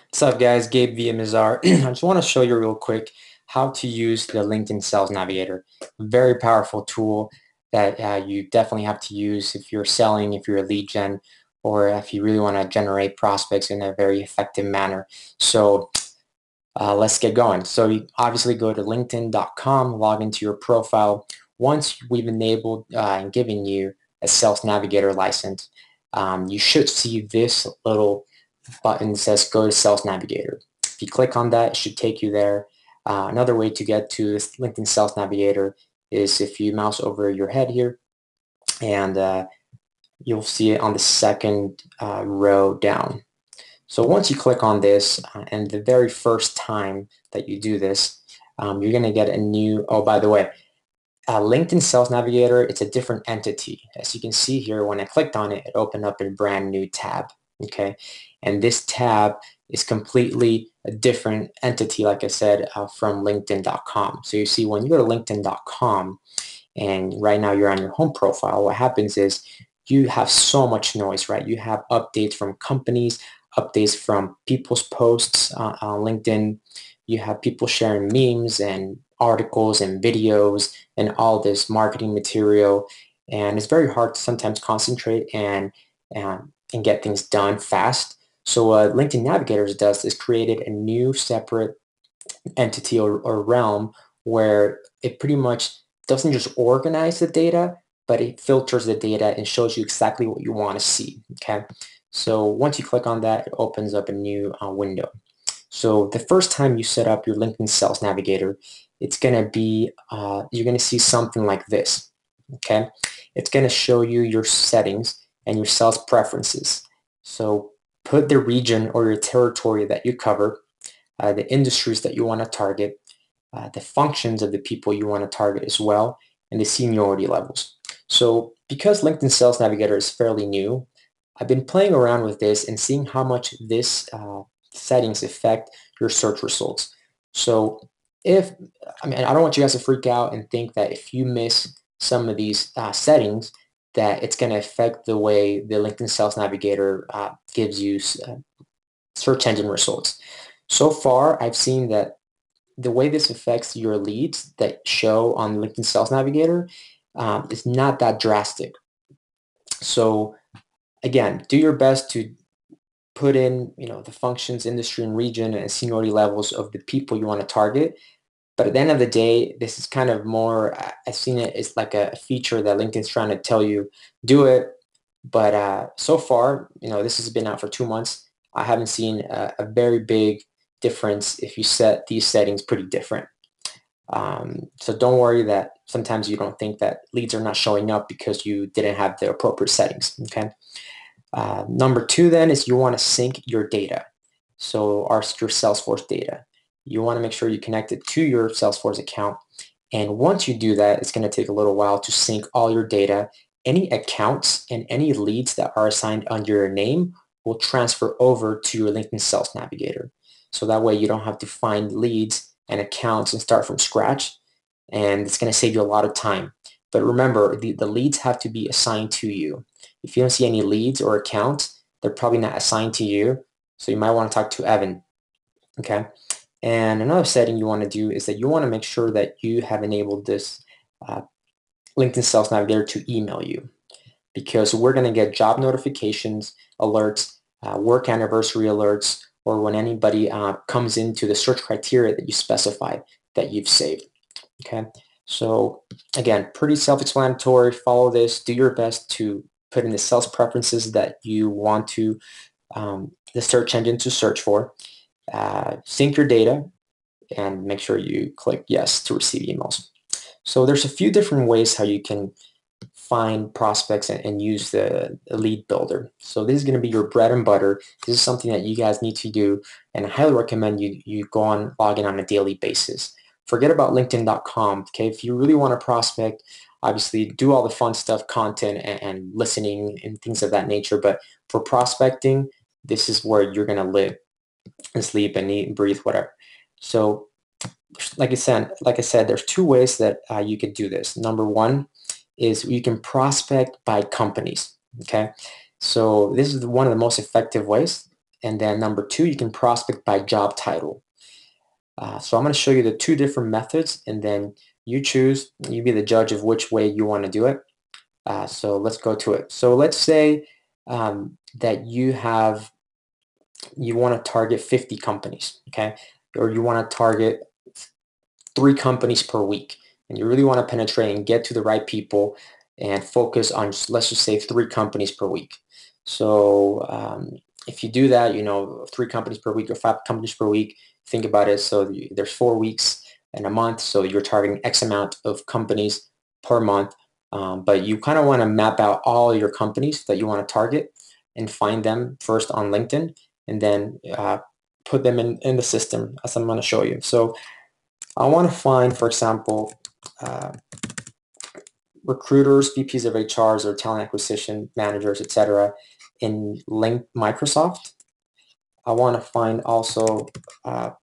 What's up, guys? Gabe Villamizar. I just want to show you real quick how to use the LinkedIn Sales Navigator. Very powerful tool that you definitely have to use if you're selling, if you're a lead gen, or if you really want to generate prospects in a very effective manner. So let's get going. So you obviously go to linkedin.com, log into your profile. Once we've enabled and given you a Sales Navigator license, you should see this little button that says go to Sales Navigator. If you click on that, it should take you there. Another way to get to this LinkedIn Sales Navigator is if you mouse over your head here, and you'll see it on the second row down. So once you click on this, and the very first time that you do this, you're going to get a new, oh, by the way, LinkedIn Sales Navigator, it's a different entity. As you can see here, when I clicked on it, it opened up a brand new tab, okay? And this tab is completely a different entity, like I said, from LinkedIn.com. So you see, when you go to LinkedIn.com, and right now you're on your home profile, what happens is you have so much noise, right? You have updates from companies, updates from people's posts on LinkedIn. You have people sharing memes and articles and videos and all this marketing material. And it's very hard to sometimes concentrate and get things done fast. So what LinkedIn Navigators does is created a new separate entity or realm where it pretty much doesn't just organize the data, but it filters the data and shows you exactly what you want to see, okay? So once you click on that, it opens up a new window. So the first time you set up your LinkedIn Sales Navigator, it's going to be, you're going to see something like this, okay? It's going to show you your settings and your sales preferences. So put the region or your territory that you cover, the industries that you want to target, the functions of the people you want to target as well, and the seniority levels. So because LinkedIn Sales Navigator is fairly new, I've been playing around with this and seeing how much this settings affect your search results. So I don't want you guys to freak out and think that if you miss some of these settings, that it's going to affect the way the LinkedIn Sales Navigator gives you search engine results. So far, I've seen that the way this affects your leads that show on LinkedIn Sales Navigator is not that drastic. So again, do your best to put in, the functions, industry, and region, and seniority levels of the people you want to target. But at the end of the day, this is kind of more, I've seen it as like a feature that LinkedIn's trying to tell you, do it. But so far, this has been out for 2 months. I haven't seen a very big difference if you set these settings pretty different. So don't worry that sometimes you don't think that leads are not showing up because you didn't have the appropriate settings, okay? Number two then is you want to sync your data. So your Salesforce data. You want to make sure you connect it to your Salesforce account. And once you do that, it's going to take a little while to sync all your data. Any accounts and any leads that are assigned under your name will transfer over to your LinkedIn Sales Navigator. So that way you don't have to find leads and accounts and start from scratch. And it's going to save you a lot of time. But remember, the leads have to be assigned to you. If you don't see any leads or accounts, they're probably not assigned to you. So you might want to talk to Evan, okay? And another setting you want to do is that you want to make sure that you have enabled this LinkedIn Sales Navigator to email you, because we're going to get job notifications, alerts, work anniversary alerts, or when anybody comes into the search criteria that you specified that you've saved, okay? So again, pretty self-explanatory. Follow this. Do your best to put in the sales preferences that you want to the search engine to search for. Sync your data and make sure you click yes to receive emails. So there's a few different ways how you can find prospects and use the lead builder. So this is going to be your bread and butter. This is something that you guys need to do, and I highly recommend you log in on a daily basis. Forget about LinkedIn.com, okay? If you really want to prospect, obviously do all the fun stuff, content and listening and things of that nature. But for prospecting, this is where you're going to live and sleep and eat and breathe, whatever. So like I said, there's two ways that you could do this. Number one is you can prospect by companies, okay? So this is one of the most effective ways. And then number 2, you can prospect by job title. So I'm going to show you the 2 different methods, and then you choose, you be the judge of which way you want to do it. So let's go to it. So let's say that you want to target 50 companies, okay? Or you want to target 3 companies per week, and you really want to penetrate and get to the right people and focus on, let's just say, 3 companies per week. So if you do that, 3 companies per week or 5 companies per week, think about it. So there's 4 weeks in a month, so you're targeting X amount of companies per month. But you kind of want to map out all your companies that you want to target and find them first on LinkedIn, and then put them in the system, as I'm going to show you. So I want to find, for example, recruiters, VPs of HRs, or talent acquisition managers, etc. in Microsoft. I want to find also, I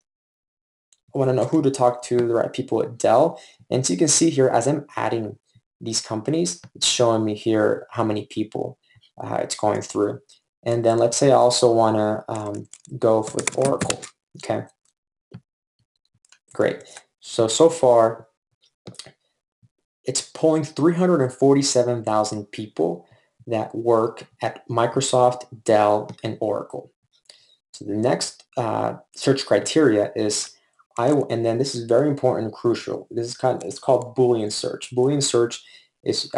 want to know who to talk to, the right people at Dell. And so you can see here, as I'm adding these companies, it's showing me here how many people it's going through. And then let's say I also want to go with Oracle. Okay, great. So far, it's pulling 347,000 people that work at Microsoft, Dell, and Oracle. So the next search criteria is, and then this is very important and crucial. This is it's called Boolean Search. Boolean Search is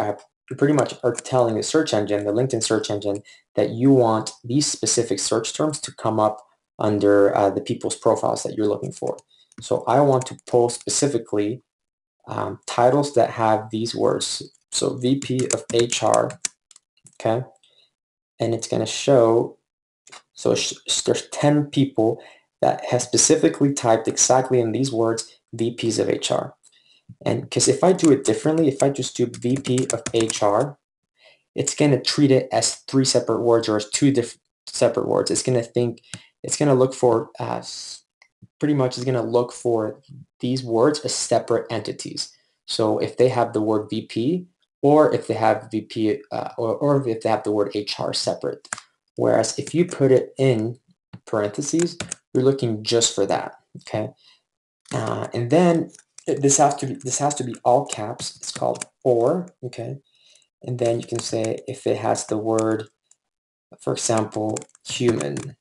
you pretty much are telling the search engine, the LinkedIn search engine, that you want these specific search terms to come up under the people's profiles that you're looking for. So I want to pull specifically titles that have these words. So VP of HR, okay? And it's going to show, so there's 10 people that have specifically typed exactly in these words, VPs of HR. And because if I do it differently, if I just do VP of HR, it's going to treat it as 3 separate words or as 2 different separate words. It's going to look for, pretty much is going to look for these words as separate entities. So if they have the word VP, or if they have VP, or if they have the word HR separate. Whereas if you put it in parentheses, you're looking just for that. Okay, and then this has to be all caps. It's called or. Okay, and then you can say if it has the word, for example, human.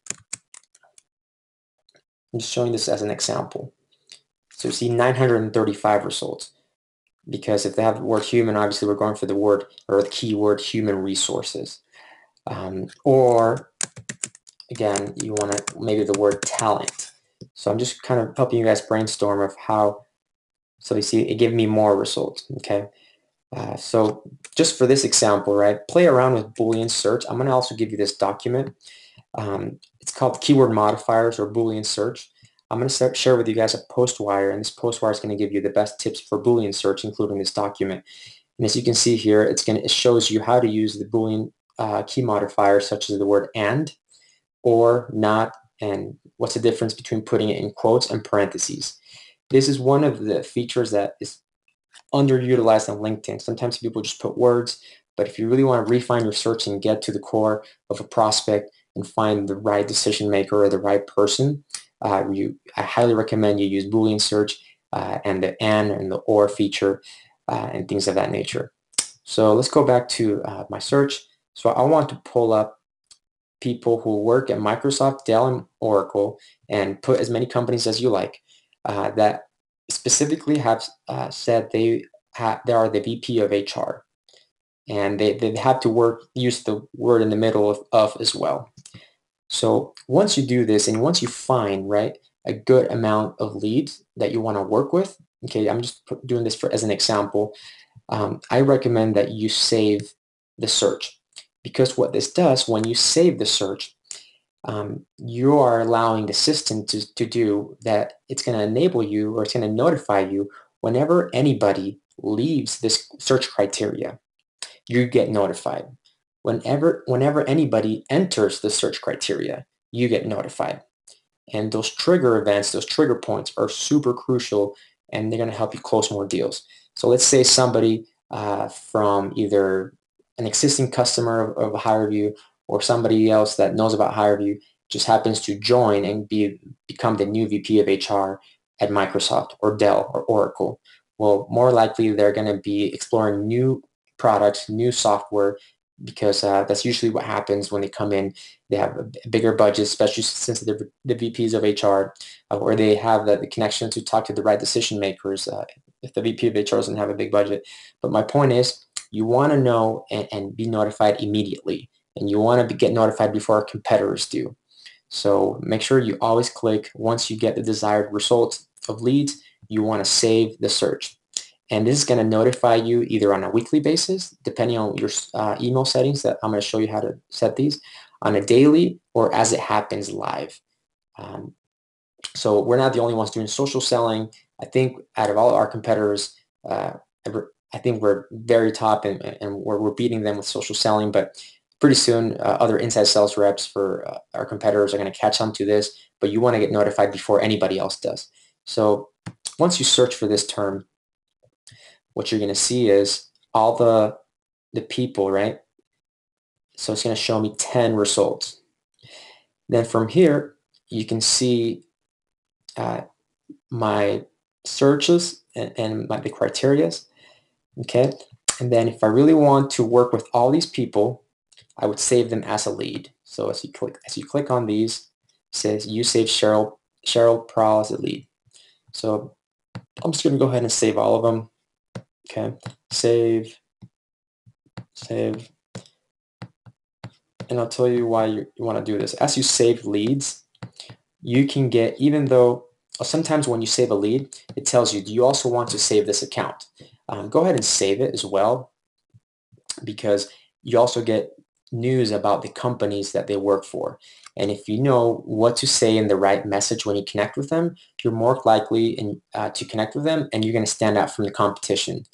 I'm just showing this as an example. So you see 935 results, because if they have the word human, obviously we're going for the word or the keyword human resources. Or again, you want to maybe the word talent. So I'm just kind of helping you guys brainstorm of how. So you see, it gave me more results. Okay. So just for this example, right, play around with Boolean search. I'm going to also give you this document. It's called keyword modifiers or Boolean search. I'm going to share with you guys a postwire, and this postwire is going to give you the best tips for Boolean search, including this document. And as you can see here, it shows you how to use the Boolean key modifiers, such as the word and, or, not, and what's the difference between putting it in quotes and parentheses. This is one of the features that is underutilized on LinkedIn. Sometimes people just put words, but if you really want to refine your search and get to the core of a prospect and find the right decision maker or the right person, I highly recommend you use Boolean search and the and the or feature and things of that nature. So let's go back to my search. So I want to pull up people who work at Microsoft, Dell, and Oracle, and put as many companies as you like that specifically have said they are the VP of HR, and they have to use the word in the middle of as well. So once you do this, and once you find, right, a good amount of leads that you want to work with, okay, I'm just doing this as an example, I recommend that you save the search, because what this does, when you save the search, you are allowing the system to do that. It's going to enable you, or it's going to notify you whenever anybody leaves this search criteria. You get notified. Whenever anybody enters the search criteria, you get notified. And those trigger events, those trigger points are super crucial, and they're going to help you close more deals. So let's say somebody from either an existing customer of HireVue or somebody else that knows about HireVue just happens to join and become the new VP of HR at Microsoft or Dell or Oracle, well, more likely they're going to be exploring new products, new software, because that's usually what happens when they come in. They have a bigger budget, especially since they're the VPs of HR, or they have the connection to talk to the right decision makers if the VP of HR doesn't have a big budget. But my point is, you want to know and be notified immediately, and you want to get notified before our competitors do. So make sure you always click, once you get the desired results of leads, you want to save the search. And this is going to notify you either on a weekly basis, depending on your email settings that I'm going to show you how to set these, on a daily, or as it happens live. So we're not the only ones doing social selling. I think out of all our competitors, I think we're very top, and we're beating them with social selling, but pretty soon other inside sales reps for our competitors are going to catch on to this, but you want to get notified before anybody else does. So once you search for this term, what you're going to see is all the people, right? So it's going to show me 10 results. Then from here, you can see my searches and the criterias. Okay, and then if I really want to work with all these people, I would save them as a lead. So as you click on these, it says you save Cheryl Prowl as a lead. So I'm just going to go ahead and save all of them. Okay, save, and I'll tell you why you want to do this. As you save leads, you can get, even though sometimes when you save a lead, it tells you, do you also want to save this account? Go ahead and save it as well, because you also get news about the companies that they work for. And if you know what to say in the right message when you connect with them, you're more likely to connect with them, and you're going to stand out from the competition.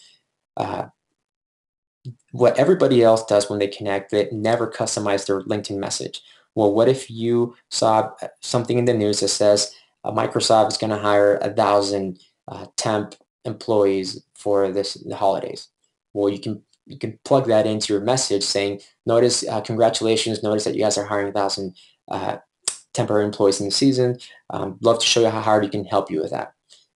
What everybody else does when they connect, they never customize their LinkedIn message. Well, what if you saw something in the news that says Microsoft is going to hire 1,000 temp employees for the holidays? Well, you can plug that into your message saying, notice, congratulations, notice that you guys are hiring 1,000 temporary employees in the season. Love to show you how hard we can help you with that.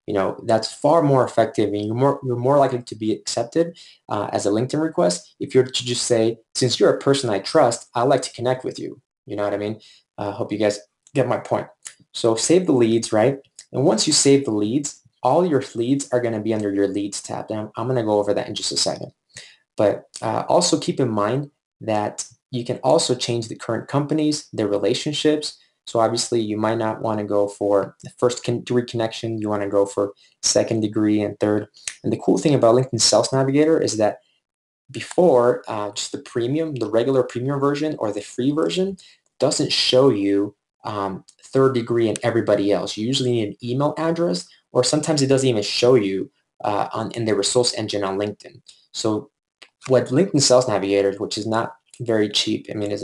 You know, that's far more effective, and you're more likely to be accepted as a LinkedIn request if you're to just say, since you're a person I trust, I'd like to connect with you. You know what I mean? Hope you guys get my point. So save the leads, right? And once you save the leads, all your leads are going to be under your leads tab. And I'm going to go over that in just a second. But also keep in mind that you can also change the current companies, their relationships. So obviously you might not want to go for the first degree connection. You want to go for second degree and third. And the cool thing about LinkedIn Sales Navigator is that before, just the regular premium version or the free version doesn't show you third degree and everybody else. You usually need an email address, or sometimes it doesn't even show you in the results engine on LinkedIn. So what LinkedIn Sales Navigator, which is not very cheap. I mean, these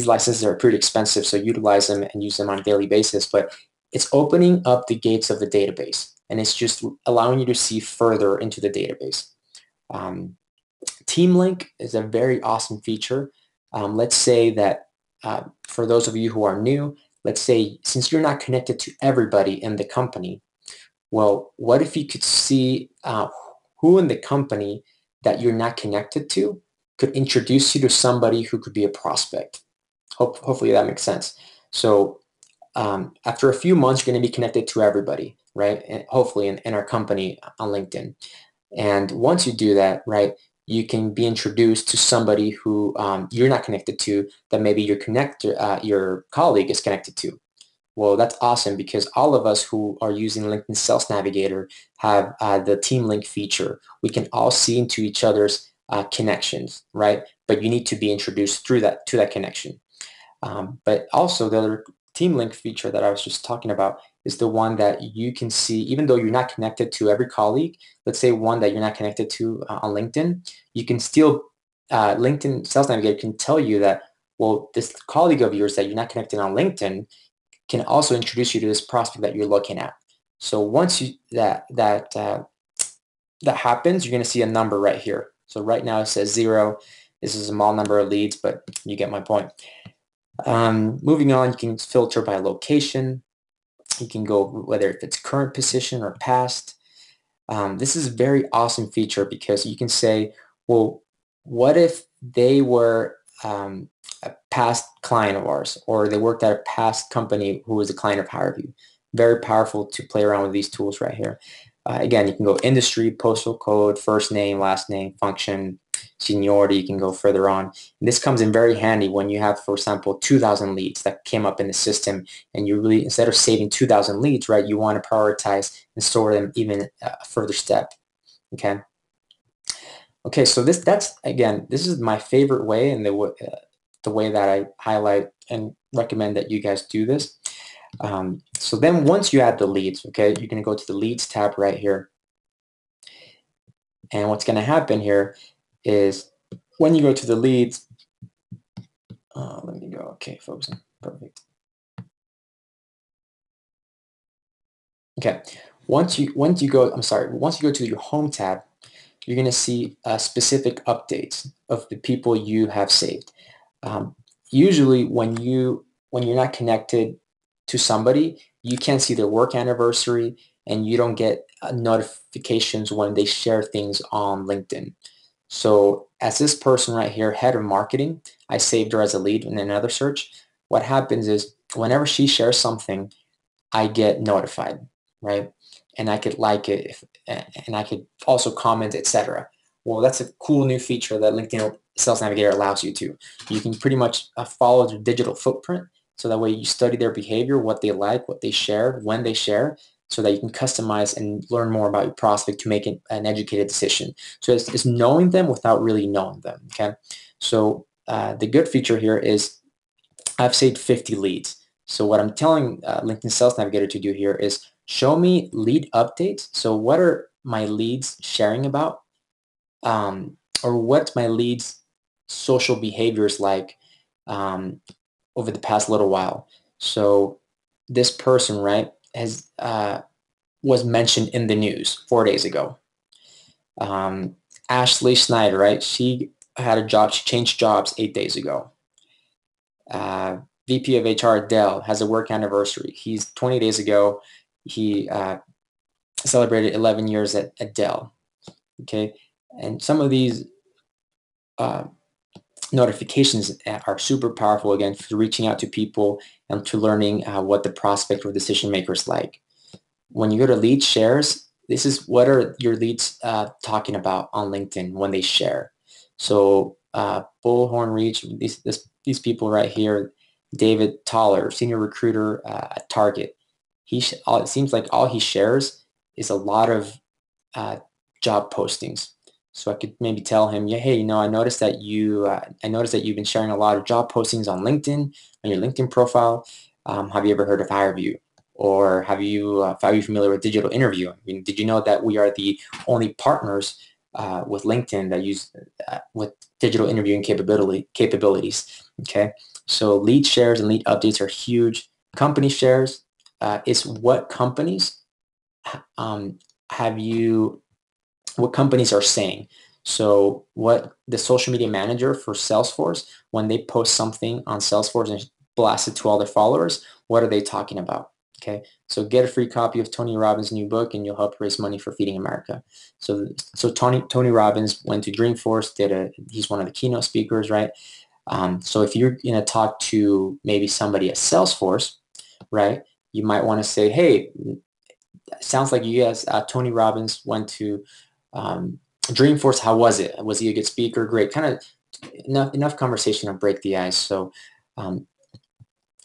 licenses are pretty expensive, so utilize them and use them on a daily basis, but it's opening up the gates of the database, and it's just allowing you to see further into the database. Team Link is a very awesome feature. Let's say that for those of you who are new, let's say since you're not connected to everybody in the company, well, what if you could see who in the company that you're not connected to could introduce you to somebody who could be a prospect? Hopefully that makes sense. So after a few months, you're going to be connected to everybody, right? And hopefully in our company on LinkedIn. And once you do that, right, you can be introduced to somebody who you're not connected to that maybe your colleague is connected to. Well, that's awesome, because all of us who are using LinkedIn Sales Navigator have the Team Link feature. We can all see into each other's connections, right? But you need to be introduced to that connection. But also the other Team Link feature that I was just talking about is the one that you can see, even though you're not connected to every colleague, let's say one that you're not connected to on LinkedIn, you can still, LinkedIn Sales Navigator can tell you that, well, this colleague of yours that you're not connected on LinkedIn can also introduce you to this prospect that you're looking at. So once that happens, you're going to see a number right here. So right now it says 0. This is a small number of leads, but you get my point. Moving on, you can filter by location. You can go whether if it's current position or past. This is a very awesome feature because you can say, well, what if they were a past client of ours, or they worked at a past company who was a client of HireVue? Very powerful to play around with these tools right here. Again, you can go industry, postal code, first name, last name, function, seniority. You can go further on. And this comes in very handy when you have, for example, 2,000 leads that came up in the system, and you really, instead of saving 2,000 leads, right, you want to prioritize and store them even a further step. Okay. Okay, so that's again, this is my favorite way, and the way that I highlight and recommend that you guys do this. So then once you add the leads, okay, you're going to go to the leads tab right here. And what's going to happen here is when you go to the leads, let me go, okay, folks, perfect. Okay, once you go to your home tab, you're going to see specific updates of the people you have saved. Usually when you're not connected to somebody, you can't see their work anniversary, and you don't get notifications when they share things on LinkedIn. So as this person right here, head of marketing, I saved her as a lead in another search. What happens is whenever she shares something, I get notified, right? And I could like it, and I could also comment, etc. Well, that's a cool new feature that LinkedIn Sales Navigator allows you to. You can pretty much follow their digital footprint, so that way you study their behavior, what they like, what they share, when they share, so that you can customize and learn more about your prospect to make an educated decision. So it's knowing them without really knowing them, okay? So the good feature here is I've saved 50 leads. So what I'm telling LinkedIn Sales Navigator to do here is show me lead updates. So what are my leads sharing about? Or what's my leads social behaviors like over the past little while? So this person, right, has was mentioned in the news 4 days ago. Ashley Snyder, right? She had a job. She changed jobs 8 days ago. VP of HR Dell has a work anniversary. 20 days ago, he celebrated 11 years at Dell. Okay, and some of these notifications are super powerful, again, for reaching out to people and to learning what the prospect or decision makers like. When you go to lead shares, this is what are your leads talking about on LinkedIn when they share. So Bullhorn Reach, these people right here, David Toller, senior recruiter at Target. It seems like all he shares is a lot of job postings. So I could maybe tell him, yeah, hey, I noticed that you've been sharing a lot of job postings on LinkedIn, on your LinkedIn profile. Have you ever heard of HireVue? Or are you familiar with digital interview? I mean, did you know that we are the only partners with LinkedIn that use with digital interviewing capabilities? Okay, so lead shares and lead updates are huge. Company shares is what companies what companies are saying. So what the social media manager for Salesforce, when they post something on Salesforce and blast it to all their followers, what are they talking about? Okay, so get a free copy of Tony Robbins' new book, and you'll help raise money for Feeding America. So Tony Robbins went to Dreamforce, he's one of the keynote speakers, right? So if you're going to talk to maybe somebody at Salesforce, right, you might want to say, hey, sounds like you guys, Tony Robbins went to Dreamforce. How was it? Was he a good speaker? Great. Kind of enough conversation to break the ice. So,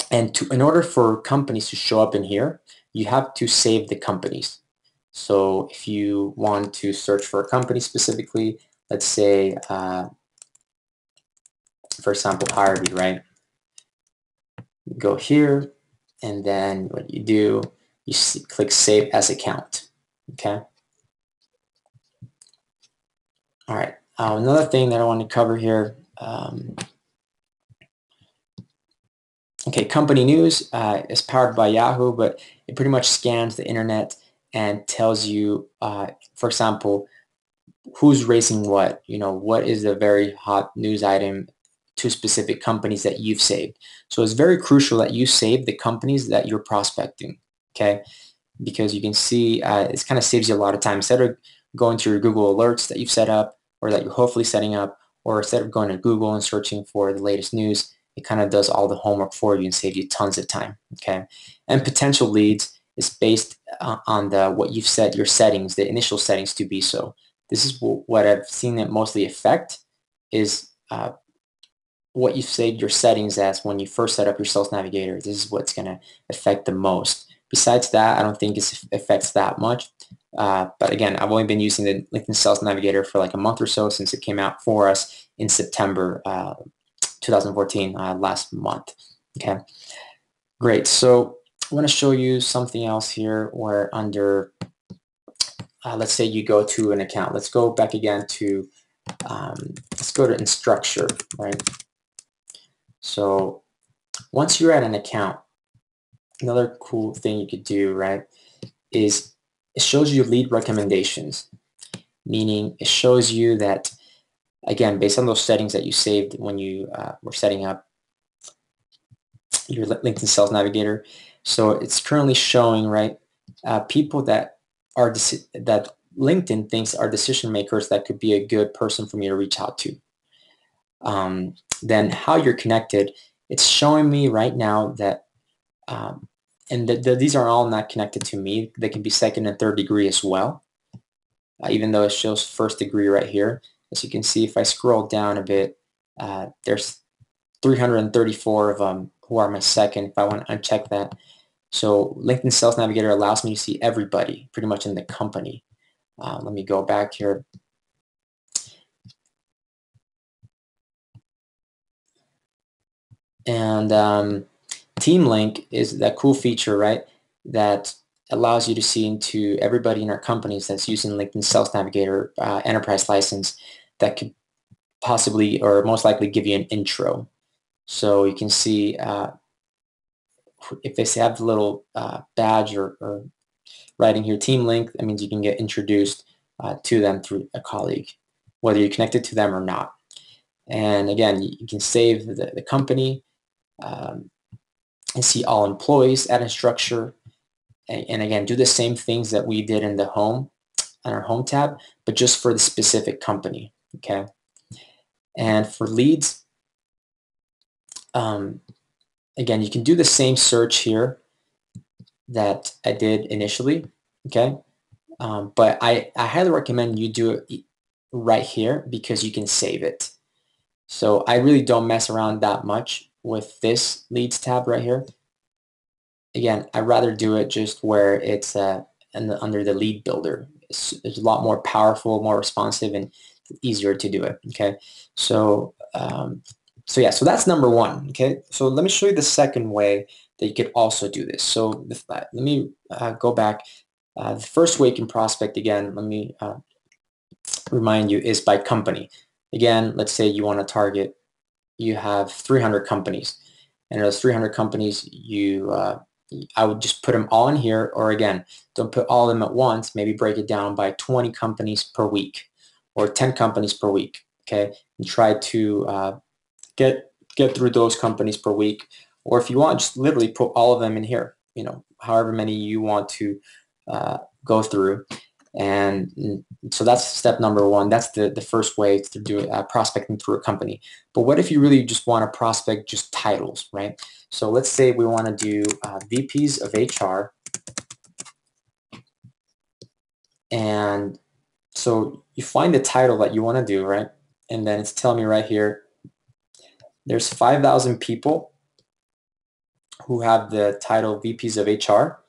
in order for companies to show up in here, you have to save the companies. So if you want to search for a company specifically, let's say, for example, HireVue, right? You go here, and then what you do, you click Save as Account. Okay. All right. Another thing that I want to cover here. Okay, company news is powered by Yahoo, but it pretty much scans the internet and tells you, for example, who's racing what. What is a very hot news item to specific companies that you've saved. So it's very crucial that you save the companies that you're prospecting, okay? Because you can see it kind of saves you a lot of time. Instead of going to your Google alerts that you've set up or that you're hopefully setting up, or instead of going to Google and searching for the latest news, it kind of does all the homework for you and saves you tons of time, okay? And potential leads is based on what you've set your settings, the initial settings to be. So this is what I've seen it mostly affect is what you've saved your settings as when you first set up your Sales Navigator. This is what's going to affect the most. Besides that, I don't think it affects that much. But again, I've only been using the LinkedIn Sales Navigator for like a month or so since it came out for us in September 2014, last month. Okay, great. So I want to show you something else here where under, let's say you go to an account. Let's go back again to, let's go to Instructure, right? So once you're at an account, another cool thing you could do, right, is it shows you lead recommendations, meaning it shows you that, again, based on those settings that you saved when you were setting up your LinkedIn Sales Navigator. So it's currently showing, right, people that are that LinkedIn thinks are decision makers that could be a good person for me to reach out to. Then how you're connected, it's showing me right now that, and these are all not connected to me. They can be second and third degree as well, even though it shows first degree right here. As you can see, if I scroll down a bit, there's 334 of them who are my second, if I want to uncheck that. So LinkedIn Sales Navigator allows me to see everybody pretty much in the company. Let me go back here. And Team Link is that cool feature, right, that allows you to see into everybody in our companies that's using LinkedIn Sales Navigator enterprise license that could possibly or most likely give you an intro. So you can see if they have the little badge or writing here, Team Link, that means you can get introduced to them through a colleague, whether you're connected to them or not. And again, you can save the company and see all employees at Instructure. And again, do the same things that we did in the home, on our home tab, but just for the specific company, okay? And for leads, again, you can do the same search here that I did initially, okay? But I highly recommend you do it right here because you can save it. So I really don't mess around that much with this leads tab right here. Again, I'd rather do it just where it's under the lead builder. It's a lot more powerful, more responsive, and easier to do it, okay? So, so that's number one, okay? So let me show you the second way that you could also do this. So let me go back. The first way you can prospect, again, let me remind you, is by company. Again, let's say you want to target, you have 300 companies, and those 300 companies, I would just put them all in here, or again, don't put all of them at once, maybe break it down by 20 companies per week or 10 companies per week, okay? And try to get through those companies per week. Or if you want, just literally put all of them in here, you know, however many you want to go through. And so that's step number one. That's the first way to do it, prospecting through a company. But what if you really just want to prospect just titles, right? So let's say we want to do VPs of HR. And so you find the title that you want to do, right? And then it's telling me right here, there's 5,000 people who have the title VPs of HR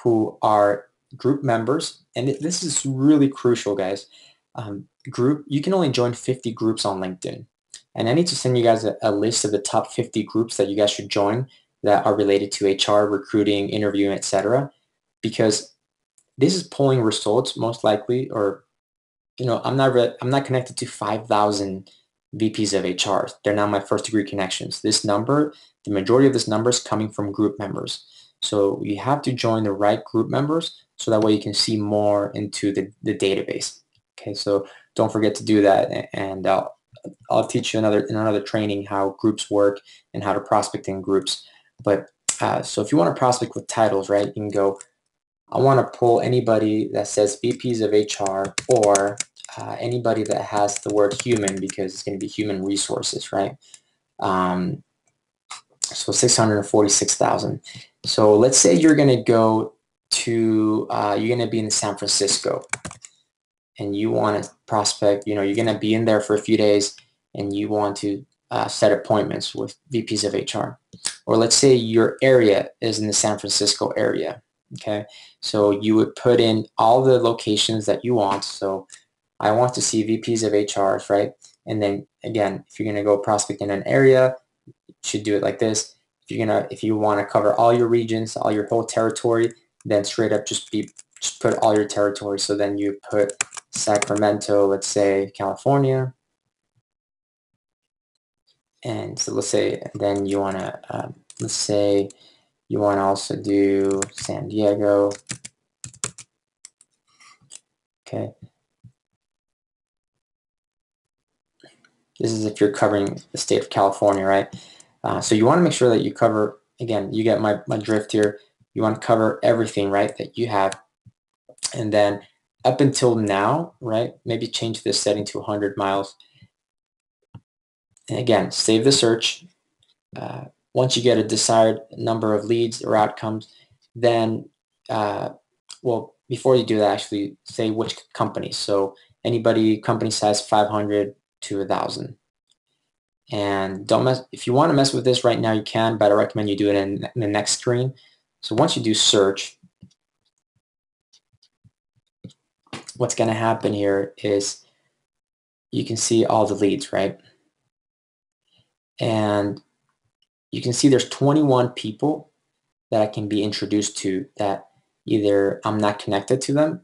who are group members. And this is really crucial, guys. You can only join 50 groups on LinkedIn. And I need to send you guys a list of the top 50 groups that you guys should join that are related to HR, recruiting, interviewing, etc. Because this is pulling results most likely, or I'm not connected to 5,000 VPs of HR. They're not my first degree connections. This number, the majority of this number is coming from group members. So you have to join the right group members so that way you can see more into the database. Okay, so don't forget to do that, and I'll teach you in another training how groups work and how to prospect in groups. But so if you want to prospect with titles, right, you can go, I want to pull anybody that says VPs of HR or anybody that has the word human, because it's going to be human resources, right? So 646,000. So let's say you're going to go to, you're going to be in San Francisco and you want to prospect, you're going to be in there for a few days and you want to set appointments with VPs of HR. Or let's say your area is in the San Francisco area. Okay, so you would put in all the locations that you want. So I want to see VPs of HRs, right? And then again, if you're going to go prospect in an area, you should do it like this. If you want to cover all your regions, all your whole territory, then straight up just put all your territory. So then you put Sacramento, let's say California. And so let's say, then you want to, let's say you want to also do San Diego. Okay. This is if you're covering the state of California, right? So you want to make sure that you cover, again, you get my drift here. You want to cover everything, right, that you have. And then up until now, right, maybe change this setting to 100 miles. And again, save the search. Once you get a desired number of leads or outcomes, then, well, before you do that, actually say which company. So anybody, company size 500 to 1,000. And don't mess, if you want to mess with this right now, you can, but I recommend you do it in the next screen. So once you do search, what's going to happen here is you can see all the leads, right? And you can see there's 21 people that I can be introduced to that either I'm not connected to them,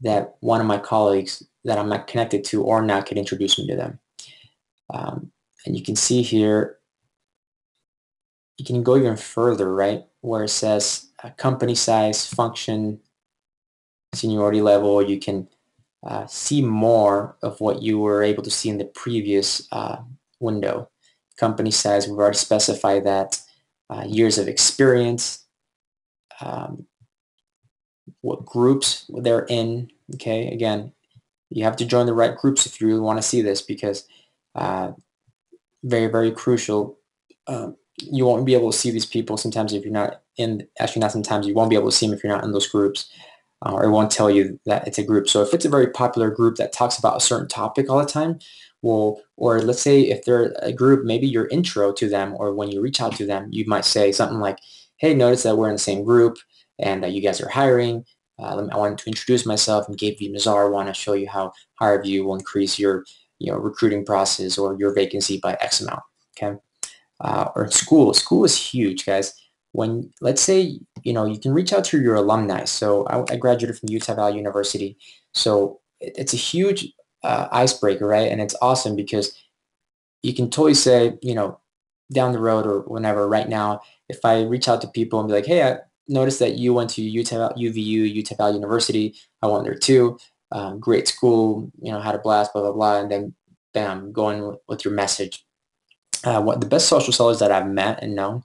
that one of my colleagues that I'm not connected to or not could introduce me to them. And you can see here, you can go even further, right? Where it says company size, function, seniority level. You can see more of what you were able to see in the previous window. Company size, we've already specified that. Years of experience, what groups they're in. Okay, again, you have to join the right groups if you really want to see this, because very, very crucial. You won't be able to see these people sometimes if you're not in, actually not sometimes, you won't be able to see them if you're not in those groups, or it won't tell you that it's a group. So if it's a very popular group that talks about a certain topic all the time, well, or let's say if they're a group, maybe your intro to them or when you reach out to them, you might say something like, hey, notice that we're in the same group and that you guys are hiring. I wanted to introduce myself. I'm Gabe Villamizar. I want to show you how HireVue will increase your recruiting process or your vacancy by X amount. Okay. Or school. School is huge, guys. When, let's say, you can reach out to your alumni. So I graduated from Utah Valley University. So it's a huge icebreaker, right? And it's awesome because you can totally say, down the road or whenever, right now, if I reach out to people and be like, hey, I noticed that you went to UVU, Utah Valley University. I went there too. Great school, had a blast, blah, blah, blah. And then, bam, going with your message. What the best social sellers that I've met and known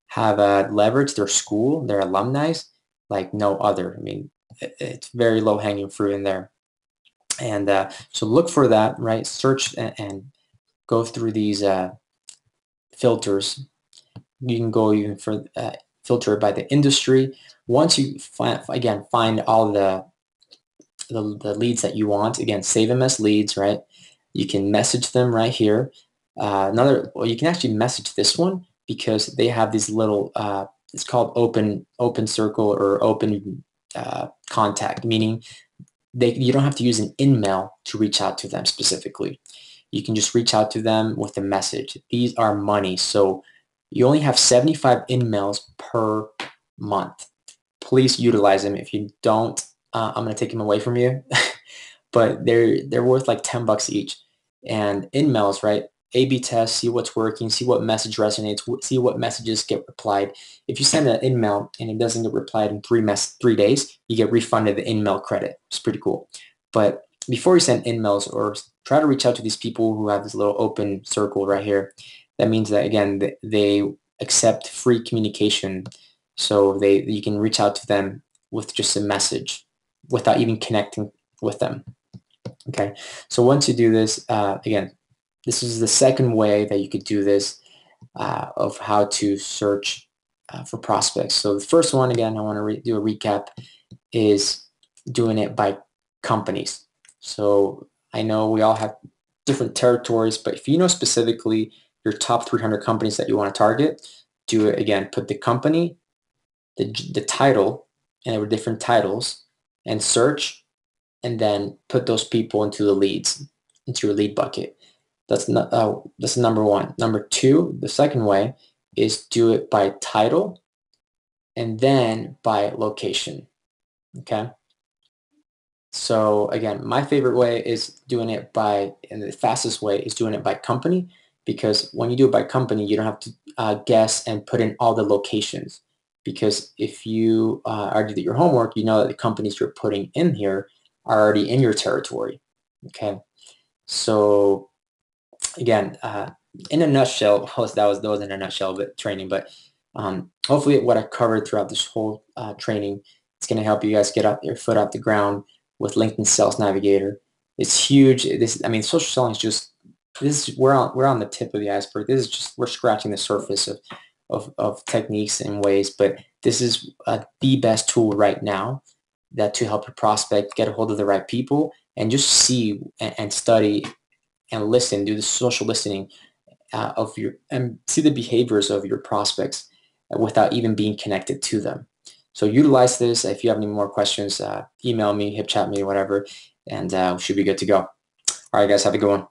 have leveraged their school, their alumni, like no other. I mean, it's very low-hanging fruit in there. And so look for that, right? Search and go through these filters. You can go even for filter by the industry. Once you find all the leads that you want, again, save them as leads, right? You can message them right here. Well, you can actually message this one because they have these little, it's called open circle or open contact, meaning you don't have to use an in-mail to reach out to them specifically. You can just reach out to them with a message. These are money, so you only have 75 in-mails per month. Please utilize them. If you don't, I'm going to take them away from you. But they're worth like $10 each. And in-mails, right? A/B test, see what's working, see what message resonates, see what messages get replied. If you send an in-mail and it doesn't get replied in 3 days, you get refunded the in-mail credit. It's pretty cool. But before you send emails or try to reach out to these people who have this little open circle right here. That means that, again, they accept free communication, so you can reach out to them with just a message without even connecting with them. Okay, so once you do this, again, this is the second way that you could do this, of how to search for prospects. So the first one, again, I want to do a recap, is doing it by companies. So I know we all have different territories, but if you know specifically your top 300 companies that you want to target, do it again. Put the company, the title, and there were different titles, and search, and then put those people into the leads, into your lead bucket. That's number one. Number two, the second way, is do it by title and then by location. Okay. So again, my favorite way is doing it by, and the fastest way is doing it by company, because when you do it by company, you don't have to guess and put in all the locations. Because if you already did your homework, you know that the companies you're putting in here are already in your territory. Okay. So again, in a nutshell, that was in a nutshell, but training. But hopefully, what I covered throughout this whole training, it's going to help you guys get your foot off the ground with LinkedIn Sales Navigator. It's huge. I mean, social selling is just we're on the tip of the iceberg. This is just, we're scratching the surface of techniques and ways, but this is the best tool right now to help your prospect get a hold of the right people and just see and study and listen, do the social listening and see the behaviors of your prospects without even being connected to them. So utilize this. If you have any more questions, email me, hip chat me, whatever, and we should be good to go. All right, guys, have a good one.